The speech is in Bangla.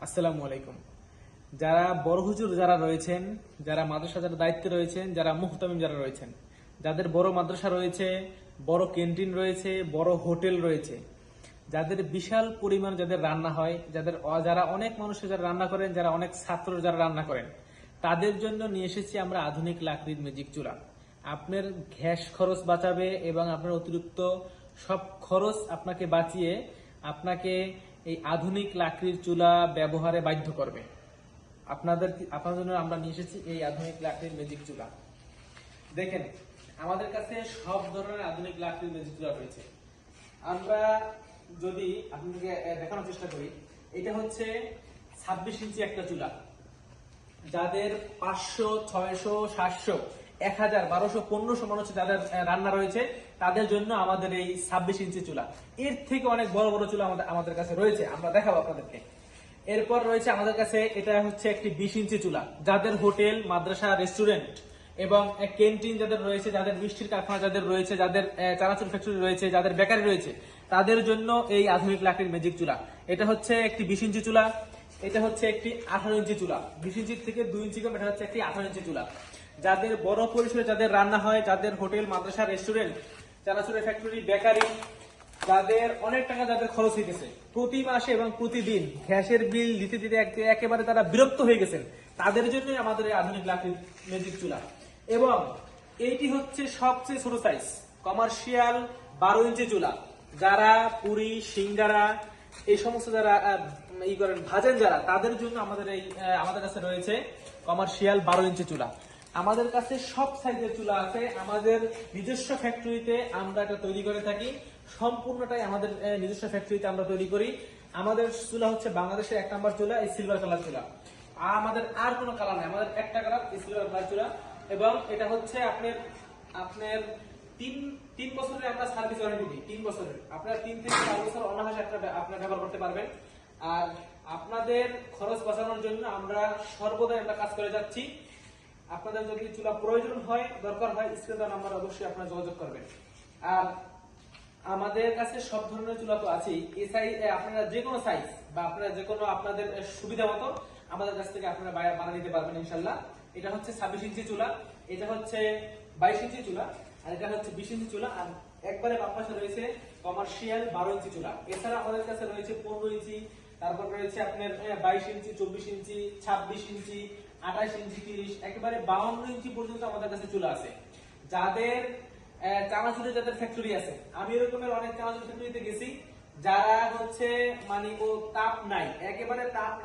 আসসালামু আলাইকুম। যারা বড় হুজুর যারা রয়েছেন, যারা মাদ্রাসা যারা দায়িত্বে রয়েছেন, যারা মুহতামিম যারা রয়েছেন, যাদের বড় মাদ্রাসা রয়েছে, বড় ক্যান্টিন রয়েছে, বড় হোটেল রয়েছে, যাদের বিশাল পরিমাণ যাদের রান্না হয়, যারা অনেক মানুষের যারা রান্না করেন, যারা অনেক ছাত্র যারা রান্না করেন, তাদের জন্য নিয়ে এসেছি আমরা আধুনিক লাকড়ির ম্যাজিক চুলা। আপনার গ্যাস খরচ বাঁচাবে এবং আপনার অতিরিক্ত সব খরচ আপনাকে বাঁচিয়ে আপনাকে এই আধুনিক লাকড়ির চুলা ব্যবহারে বাধ্য করবে। আপনাদের জন্য আমরা নিয়ে এসেছি এই আধুনিক লাকড়ির ম্যাজিক চুলা। দেখেন, আমাদের কাছে সব ধরনের আধুনিক লাকড়ির ম্যাজিক চুলা রয়েছে। আমরা যদি আপনাদেরকে দেখানোর চেষ্টা করি, এটা হচ্ছে 26 ইঞ্চি একটা চুলা। যাদের 500, 600, 700, 1000, 1200, 1500 মানুষ যাদের রান্না রয়েছে, তাদের জন্য আমাদের এই 26 ইঞ্চি চুলা। এর থেকে অনেক বড় বড় চুলা আমাদের কাছে রয়েছে, আমরা দেখাবো আপনাদেরকে। এরপর রয়েছে আমাদের কাছে, এটা হচ্ছে একটি 20 ইঞ্চি চুলা। যাদের হোটেল, মাদ্রাসা, রেস্টুরেন্ট এবং ক্যান্টিন যাদের রয়েছে, যাদের মিষ্টির কারখানা যাদের রয়েছে, যাদের চানাচুর ফ্যাক্টরি রয়েছে, যাদের বেকারি রয়েছে, তাদের জন্য এই আধুনিক লাকড়ির ম্যাজিক চুলা। এটা হচ্ছে একটি 20 ইঞ্চি চুলা। এটা হচ্ছে একটি 18 ইঞ্চি চুলা। 20 ইঞ্চি থেকে 2 ইঞ্চি কম, এটা হচ্ছে একটি 18 ইঞ্চি চুলা। যাদের বড় পরিসরে যাদের রান্না হয়, যাদের হোটেল, মাদ্রাসা, রেস্টুরেন্ট, চানাচুরের ফ্যাক্টরি, বেকারি, যাদের অনেক টাকা যাদের খরচ হইতেছে প্রতি মাসে এবং প্রতিদিন গ্যাসের বিল দিতে দিতে একেবারে তারা বিরক্ত হয়ে গেছেন, তাদের জন্যই আমাদের এই আধুনিক লাকড়ির ম্যাজিক চুলা। এবং এইটি হচ্ছে সবচেয়ে ছোট সাইজ, কমার্শিয়াল 12 ইঞ্চি চুলা। যারা পুরি, সিঙ্গারা এই সমস্ত যারা ভাজেন যারা, তাদের জন্য আমাদের কাছে রয়েছে কমার্শিয়াল 12 ইঞ্চি চুলা। আমাদের কাছে সব সাইজের চুলা আছে। আমাদের নিজস্ব ফ্যাক্টরিতে আমরা এটা তৈরি করে থাকি। সম্পূর্ণটাই আমাদের নিজস্ব ফ্যাক্টরিতে আমরা তৈরি করি। আমাদের চুলা হচ্ছে বাংলাদেশের 1 নম্বর চুলা, এই সিলভার কালার চুলা। আমাদের আর কোনো কালার নাই, আমাদের একটা কালার, এই সিলভার কালার চুলা। এবং এটা হচ্ছে আপনার আপনার তিন বছরের আমরা সার্ভিস ওয়ারেন্টি দিই। 3 বছরের, আপনারা 3 থেকে 4 বছর অনায়াসে আপনারা ব্যবহার করতে পারবেন। আর আপনাদের খরচ বাঁচানোর জন্য আমরা সর্বদাই কাজ করে যাচ্ছি। আপনাদের যদি চুলা প্রয়োজন হয়, দরকার হয়, স্ক্রিনে দেওয়া নাম্বার অবশ্যই আপনারা যোগাযোগ করবেন। আর আমাদের কাছে সব ধরনের চুলা তো আছেই। এই সাইজ আপনারা যে কোনো সাইজ বা আপনারা যে কোনো আপনাদের সুবিধা মতো আমাদের কাছ থেকে আপনারা বানিয়ে নিতে পারবেন ইনশাল্লাহ। এটা হচ্ছে 26 ইঞ্চি চুলা, এটা হচ্ছে 22 ইঞ্চি চুলা, আর এটা হচ্ছে 20 ইঞ্চি চুলা। আর একবারে বাম পাশে রয়েছে কমার্শিয়াল 12 ইঞ্চি চুলা। এছাড়া আমাদের কাছে রয়েছে 15 ইঞ্চি, তারপর রয়েছে আপনার 22 ইঞ্চি, 24 ইঞ্চি, 26 ইঞ্চি, 28 ইঞ্চি, 30, একেবারে 52 ইঞ্চি পর্যন্ত আমাদের কাছে চুলা আছে। যাদের চানাচুরের যাদের ফ্যাক্টরি আছে, আমি এরকমের অনেক চানাচুর ফ্যাক্টরিতে গেছি, যারা হচ্ছে মানে ও তাপ নাই, একেবারে তাপ